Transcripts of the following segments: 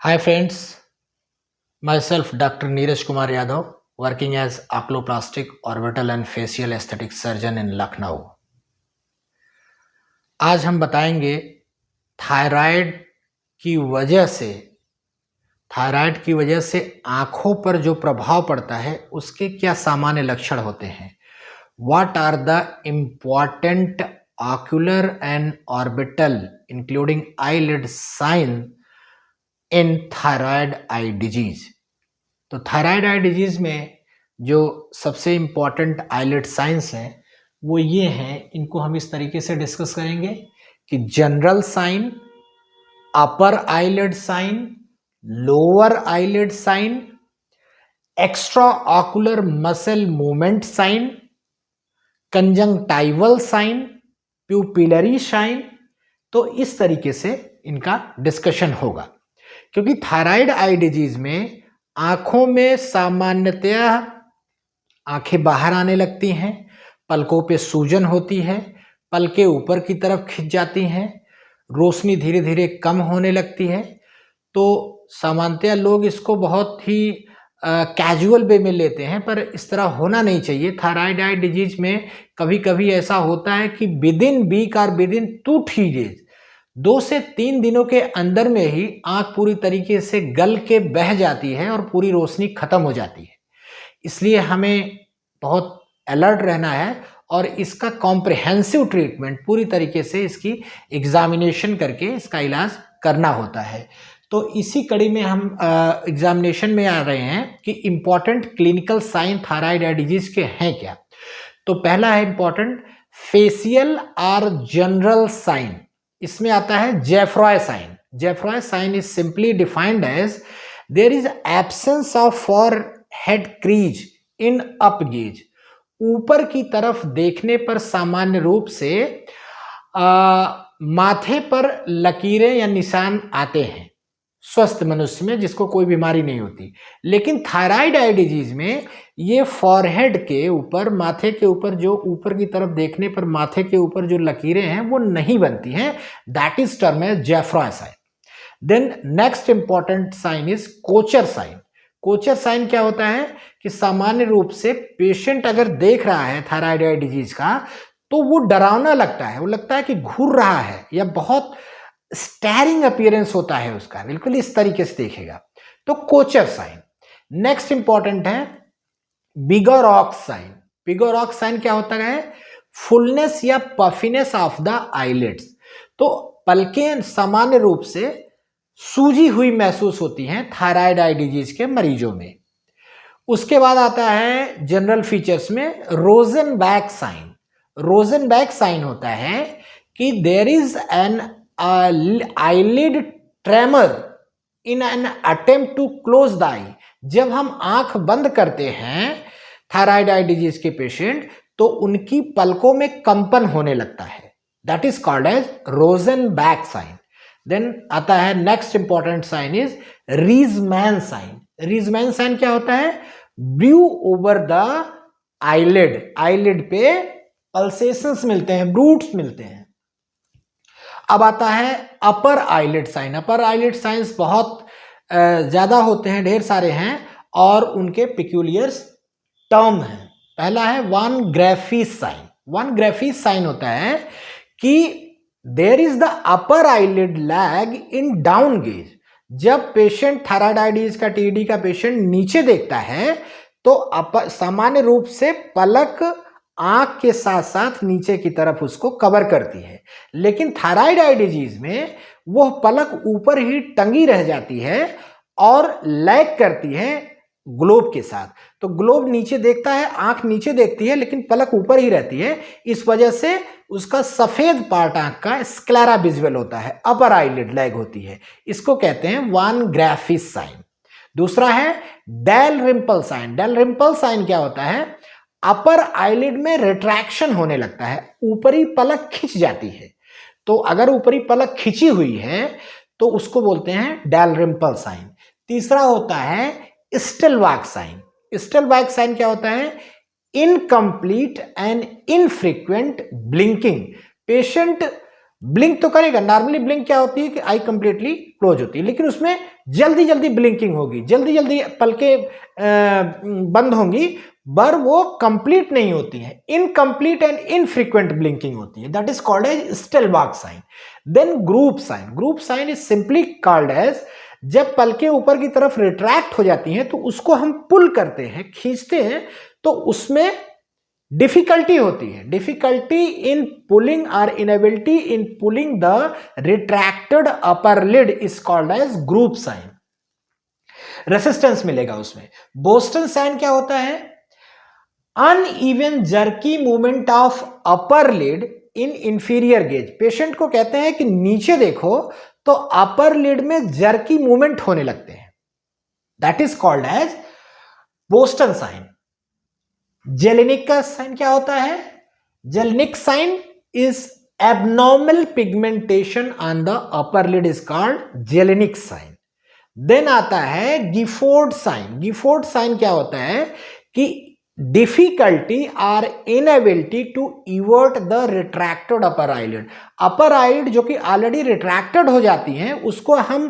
Hi friends, myself Dr. Neeraj Kumar Yadav, working as oculoplastic, orbital and facial aesthetic surgeon in Lucknow. आज हम बताएंगे thyroid की वजह से आंखों पर जो प्रभाव पड़ता है उसके क्या सामान्य लक्षण होते हैं. What are the important ocular and orbital including eyelid sign in thyroid eye disease. तो थायराइड आई डिजीज में जो सबसे इम्पॉर्टेंट आईलिड साइंस हैं वो ये हैं. इनको हम इस तरीके से डिस्कस करेंगे कि general sign, upper eyelid sign, lower eyelid sign, extra ocular muscle movement sign, conjunctival sign, pupillary sign. तो इस तरीके से इनका डिस्कशन होगा क्योंकि थायराइड आई डिजीज में आंखों में सामान्यतया आंखें बाहर आने लगती हैं, पलकों पे सूजन होती है, पलकें ऊपर की तरफ खिंच जाती हैं, रोशनी धीरे धीरे कम होने लगती है. तो सामान्यतया लोग इसको बहुत ही कैजुअल वे में लेते हैं, पर इस तरह होना नहीं चाहिए. थायराइड आई डिजीज में कभी कभी ऐसा होता है कि विद इन वीक और विद इन 2-3 डेज, 2 से 3 दिनों के अंदर में ही आंख पूरी तरीके से गल के बह जाती है और पूरी रोशनी खत्म हो जाती है. इसलिए हमें बहुत अलर्ट रहना है और इसका कॉम्प्रिहेंसिव ट्रीटमेंट पूरी तरीके से इसकी एग्जामिनेशन करके इसका इलाज करना होता है. तो इसी कड़ी में हम एग्जामिनेशन में आ रहे हैं कि important clinical sign thyroid eye disease के हैं क्या. तो पहला है इम्पॉर्टेंट फेशियल और जनरल साइन. इसमें आता है Joffroy sign. Joffroy sign is simply defined as there is absence of forehead crease in up gaze. ऊपर की तरफ देखने पर सामान्य रूप से माथे पर लकीरें या निशान आते हैं स्वस्थ मनुष्य में जिसको कोई बीमारी नहीं होती. लेकिन थायराइड आई डिजीज में ये फॉरहेड के ऊपर, माथे के ऊपर, जो ऊपर की तरफ देखने पर माथे के ऊपर जो लकीरें हैं वो नहीं बनती हैं. That is term as Joffroy sign. Then next important sign is Kocher sign. Kocher sign क्या होता है कि सामान्य रूप से पेशेंट अगर देख रहा है थायराइड आई डिजीज का तो वो डरावना लगता है, वो लगता है कि घूर रहा है या बहुत स्टैरिंग अपीयरेंस होता है उसका, बिल्कुल इस तरीके से देखेगा. तो कोचर साइन. नेक्स्ट इंपॉर्टेंट है बिगरॉक साइन. बिगरॉक साइन क्या होता है? फुलनेस या पफिनेस ऑफ द आईलिड्स. तो पलकें सामान्य रूप से सूजी हुई महसूस होती हैं थायराइड आई डिजीज के मरीजों में. उसके बाद आता है जनरल फीचर्स में रोजेनबैक साइन. रोजेनबैक साइन होता है कि there is an eyelid tremor in an attempt to close the eye. जब हम आंख बंद करते हैं थायराइड आई डिजीज के पेशेंट तो उनकी पलकों में कंपन होने लगता है. That is called as Rosenbach sign. Then आता है next important sign is Riesman sign. Riesman sign क्या होता है? Bruit over the eyelid. Eyelid पे पल्सेशंस मिलते हैं, ब्रूट्स मिलते हैं. अब आता है upper eyelid sign. Upper eyelid signs बहुत ज़्यादा होते हैं, ढेर सारे हैं और उनके पिक्यूलियर टर्म हैं. पहला है von Graefe's sign. Von Graefe's sign होता है कि there is the upper eyelid lag in down gaze. जब पेशेंट थायराइड आई डिजीज का, टीडी का पेशेंट नीचे देखता है तो सामान्य रूप से पलक आंख के साथ साथ नीचे की तरफ उसको कवर करती है. लेकिन थायराइड आई डिजीज में वह पलक ऊपर ही टंगी रह जाती है और लैग करती है ग्लोब के साथ. तो ग्लोब नीचे देखता है, आंख नीचे देखती है लेकिन पलक ऊपर ही रहती है. इस वजह से उसका सफेद पार्ट आंख का स्क्लेरा विजुअल होता है, अपर आईलिड लैग होती है. इसको कहते हैं वन ग्राफिस साइन. दूसरा है del Rimple sign. Del Rimple sign क्या होता है? अपर आईलिड में रिट्रैक्शन होने लगता है, ऊपरी पलक खिंच जाती है. तो अगर ऊपरी पलक खिंची हुई है तो उसको बोलते हैं डेल रिम्पल साइन. तीसरा होता है स्टिलबैक साइन. स्टिलबैक साइन क्या होता है? Incomplete and infrequent blinking. Patient blink तो करेगा, नॉर्मली ब्लिंक क्या होती है कि आई कंप्लीटली क्लोज होती है, लेकिन उसमें जल्दी जल्दी ब्लिंकिंग होगी, जल्दी जल्दी पलकें बंद होंगी, पर वो कंप्लीट नहीं होती है, इनकम्प्लीट एंड इनफ्रीक्वेंट ब्लिंकिंग होती है, that is called as Stellwag sign. Then Grove sign, Grove sign is simply called as, जब पलकें ऊपर की तरफ रिट्रैक्ट हो जाती हैं तो उसको हम पुल करते हैं, खींचते हैं, तो उसमें डिफिकल्टी होती है, डिफिकल्टी इन पुलिंग और inability in pulling the retracted upper lid is called as Grove sign. Resistance मिलेगा उसमें। बोस्टन साइन क्या होता है? Uneven jerky movement of upper lid in inferior gaze. Patient को कहते हैं कि नीचे देखो तो अपर लिड में जर्की मूवमेंट होने लगते हैं, that is called as Boston sign. Jellinek का साइन क्या होता है? Jellinek sign is abnormal pigmentation on the upper lid is called Jellinek sign. Then आता है गिफोर्ड साइन। गिफोर्ड साइन क्या होता है कि डिफिकल्टी और inability to evert the retracted upper eyelid. Upper eyelid जो कि ऑलरेडी रिट्रैक्टेड हो जाती हैं उसको हम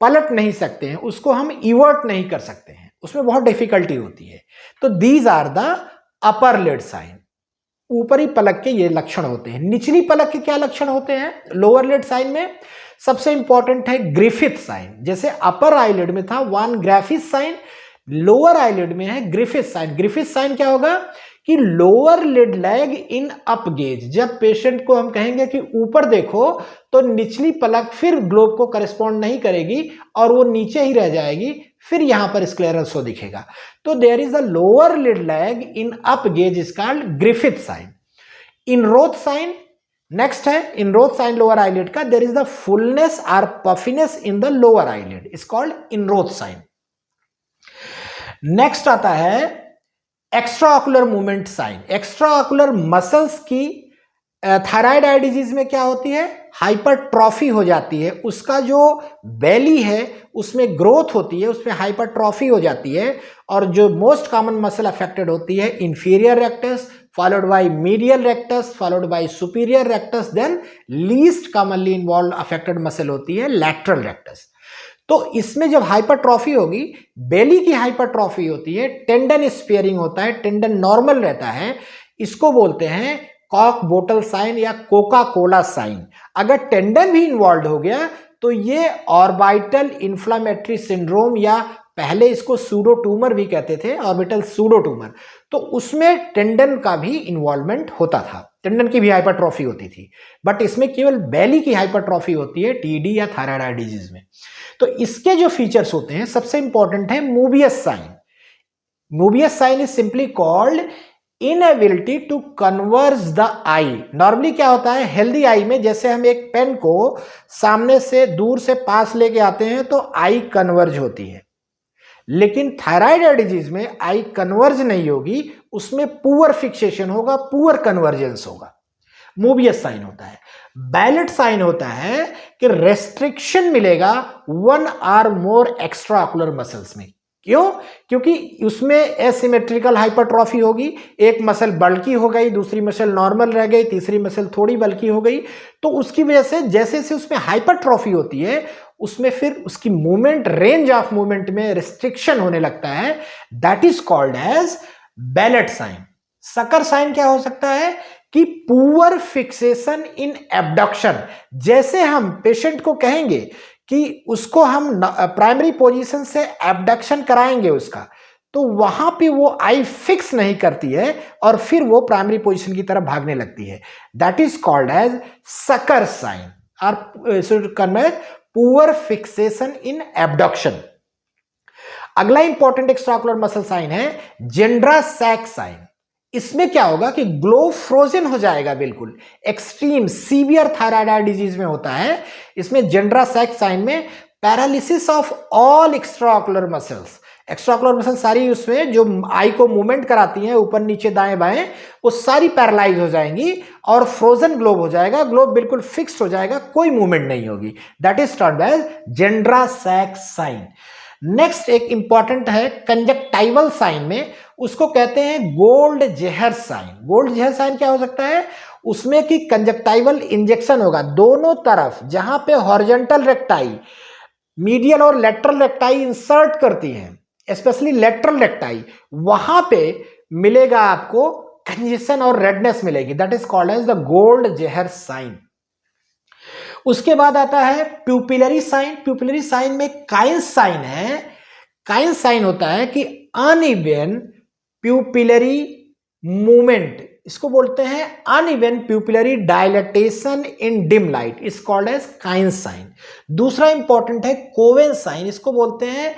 पलट नहीं सकते हैं, उसको हम इवर्ट नहीं कर सकते हैं, उसमें बहुत डिफिकल्टी होती है। तो these are the upper lid sign. ऊपरी पलक के ये लक्षण होते हैं। निचली पलक के क्या लक्षण होते हैं? लोअर लिड साइन में सबसे इंपॉर्टेंट है ग्रिफिथ साइन। जैसे अपर आईलिड में था von Graefe's sign, lower eyelid में है ग्रिफिथ साइन। ग्रिफिथ साइन क्या होगा कि lower lid lag in up gaze. जब पेशेंट को हम कहेंगे कि ऊपर देखो तो निचली पलक फिर ग्लोब को करस्पॉन्ड नहीं करेगी और वो नीचे ही रह जाएगी, फिर यहां पर स्क्लेरस शो दिखेगा। तो there is a lower lid lag in up gaze is called Griffith sign. Enroth sign next है। इनरोथ साइन लोअर आईलिड का, देयर इज द फुलनेस और puffiness in the lower eyelid is called Enroth sign. Next आता है extra ocular movement sign. Extra ocular muscles की thyroid eye disease में क्या होती है? हाइपरट्रॉफी हो जाती है, उसका जो बेली है उसमें ग्रोथ होती है, उसमें हाइपरट्रॉफी हो जाती है। और जो मोस्ट कॉमन मसल अफेक्टेड होती है inferior rectus, followed by medial rectus, followed by superior rectus, then least commonly involved affected muscle होती है lateral rectus। तो इसमें जब हाइपरट्रॉफी होगी, बेली की हाइपरट्रॉफी होती है, टेंडन स्पेयरिंग होता है, टेंडन नॉर्मल रहता है, इसको बोलते हैं कॉक बोटल साइन या कोका कोला साइन। अगर टेंडन भी इन्वॉल्व हो गया तो ये ऑर्बिटल इन्फ्लामेटरी सिंड्रोम या पहले इसको सूडो ट्यूमर भी कहते थे, ऑर्बिटल सूडो ट्यूमर, तो उसमें टेंडन का भी इन्वॉल्वमेंट होता था, टेंडन की भी हाइपरट्रॉफी होती थी। बट इसमें केवल बेली की हाइपरट्रॉफी होती है टीडी या थायराइड आई डिजीज में। तो इसके जो फीचर्स होते हैं, सबसे इंपॉर्टेंट है Moebius sign. Moebius sign is simply called inability to converge the eye. Normally क्या होता है हेल्दी आई में, जैसे हम एक पेन को सामने से दूर से पास लेके आते हैं तो आई कन्वर्ज होती है, लेकिन थायराइड आई डिजीज में आई कन्वर्ज नहीं होगी, उसमें पुअर फिक्सेशन होगा, पुअर कन्वर्जेंस होगा। मूबियस साइन होता है। बैलेट साइन होता है कि रेस्ट्रिक्शन मिलेगा वन और मोर एक्स्ट्रा ऑकुलर मसल्स में। क्यों? क्योंकि उसमें एसिमेट्रिकल हाइपरट्रॉफी होगी, एक मसल बल्की हो गई, दूसरी मसल नॉर्मल रह गई, तीसरी मसल थोड़ी बल्की हो गई। तो उसकी वजह से जैसे जैसे उसमें हाइपरट्रॉफी होती है उसमें फिर उसकी मूवमेंट, रेंज ऑफ मूवमेंट में रिस्ट्रिक्शन होने लगता है, that is called as Ballet sign. Suker sign क्या हो सकता है कि पुअर फिक्सेशन इन एब्डक्शन। जैसे हम पेशेंट को कहेंगे कि उसको हम प्राइमरी पोजीशन से एब्डक्शन कराएंगे उसका, तो वहां पे वो आई फिक्स नहीं करती है और फिर वो प्राइमरी पोजीशन की तरफ भागने लगती है, that is called as Suker sign और पुअर फिक्सेशन इन एब्डक्शन। अगला इंपॉर्टेंट एक्स्ट्राऑकुलर मसल साइन है जेंड्रा सैक साइन। इसमें क्या होगा कि ग्लोब फ्रोजन हो जाएगा, बिल्कुल extreme severe thyroid eye disease में होता है। इसमें जेंड्रा सैक साइन में paralysis of all extraocular muscles, extraocular muscle सारी उसमें जो आई को मूवमेंट कराती हैं ऊपर नीचे दाएं बाएं, वो सारी पैरालाइज हो जाएंगी और फ्रोजन ग्लोब हो जाएगा, ग्लोब बिल्कुल फिक्स हो जाएगा, कोई मूवमेंट नहीं होगी, that is termed as Jendrassik sign. Next एक इंपॉर्टेंट है कंजक्टाइवल साइन में, उसको कहते हैं गोल्ड जेहर साइन। गोल्ड जेहर साइन क्या हो सकता है? उसमें कि कंजक्टाइवल इंजेक्शन होगा दोनों तरफ, जहां पे हॉरिजॉन्टल रेक्टाई मीडियल और लेटरल रेक्टाई इंसर्ट करती हैं, स्पेशली लेटरल रेक्टाई, वहां पे मिलेगा आपको कंजेशन और रेडनेस मिलेगी, that is called as the Goldzieher sign. उसके बाद आता है प्यूपिलरी साइन। प्यूपिलरी साइन में काइंस साइन है। काइंस साइन होता है कि अनइवन प्यूपिलरी मूवमेंट, इसको बोलते हैं uneven pupillary dilatation in dim light, is called as Knies sign. दूसरा इंपॉर्टेंट है कोवेन साइन, इसको बोलते हैं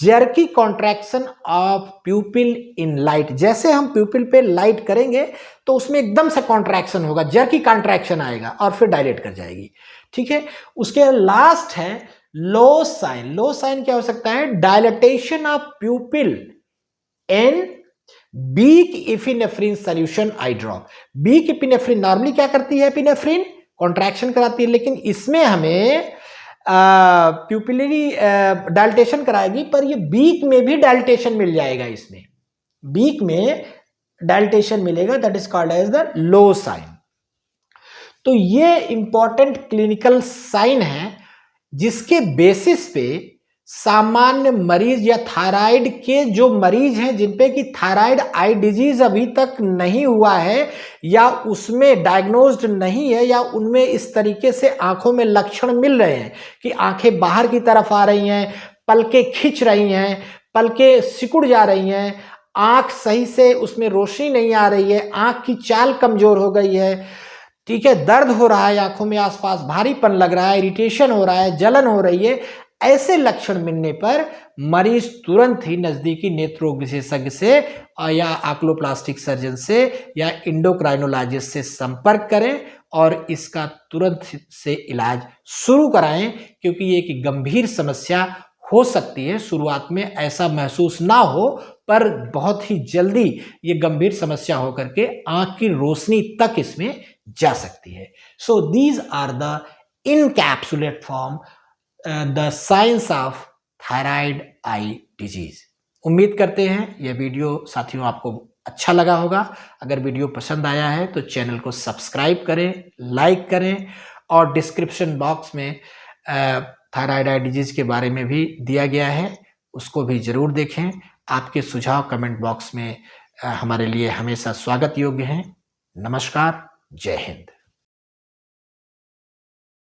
jerky contraction of pupil in light. जैसे हम प्यूपिल पे लाइट करेंगे तो उसमें एकदम से कॉन्ट्रैक्शन होगा, जर्की कॉन्ट्रैक्शन आएगा और फिर डायलेट कर जाएगी, ठीक है। उसके लास्ट है लो साइन। लो साइन क्या हो सकता है? Dilatation of pupil in weak epinephrine solution eye drop. Weak epinephrine normally क्या करती है? एपिनेफ्रिन कॉन्ट्रैक्शन कराती है, लेकिन इसमें हमें प्यूपिलरी डायलेटेशन कराएगी, पर ये बीक में भी डायलेटेशन मिल जाएगा। इसमें बीक में डायलेटेशन मिलेगा, that is called as the Loewi sign. तो ये इंपॉर्टेंट क्लिनिकल साइन है जिसके बेसिस पे सामान्य मरीज या थायराइड के जो मरीज हैं जिनपे कि थायराइड आई डिजीज अभी तक नहीं हुआ है या उसमें डायग्नोज्ड नहीं है या उनमें इस तरीके से आंखों में लक्षण मिल रहे हैं कि आंखें बाहर की तरफ आ रही हैं, पलकें खिंच रही हैं, पलकें सिकुड़ जा रही हैं, आंख सही से उसमें रोशनी नहीं आ रही है, आंख की चाल कमजोर हो गई है, ठीक है, दर्द हो रहा है आंखों में, आसपास भारीपन लग रहा है, इरिटेशन हो रहा है, जलन हो रही है, ऐसे लक्षण मिलने पर मरीज तुरंत ही नजदीकी नेत्र विशेषज्ञ से या आक्लोप्लास्टिक सर्जन से या इंडोक्राइनोलॉजिस्ट से संपर्क करें और इसका तुरंत से इलाज शुरू कराएं, क्योंकि ये एक गंभीर समस्या हो सकती है। शुरुआत में ऐसा महसूस ना हो, पर बहुत ही जल्दी ये गंभीर समस्या होकर के आंख की रोशनी तक इसमें जा सकती है। So these are the encapsulate form the signs of thyroid eye disease. उम्मीद करते हैं यह वीडियो साथियों आपको अच्छा लगा होगा। अगर वीडियो पसंद आया है तो चैनल को सब्सक्राइब करें, लाइक करें और डिस्क्रिप्शन बॉक्स में थायराइड आई डिजीज के बारे में भी दिया गया है, उसको भी जरूर देखें। आपके सुझाव कमेंट बॉक्स में हमारे लिए हमेशा स्वागत योग्य हैं। नमस्कार, जय हिंद।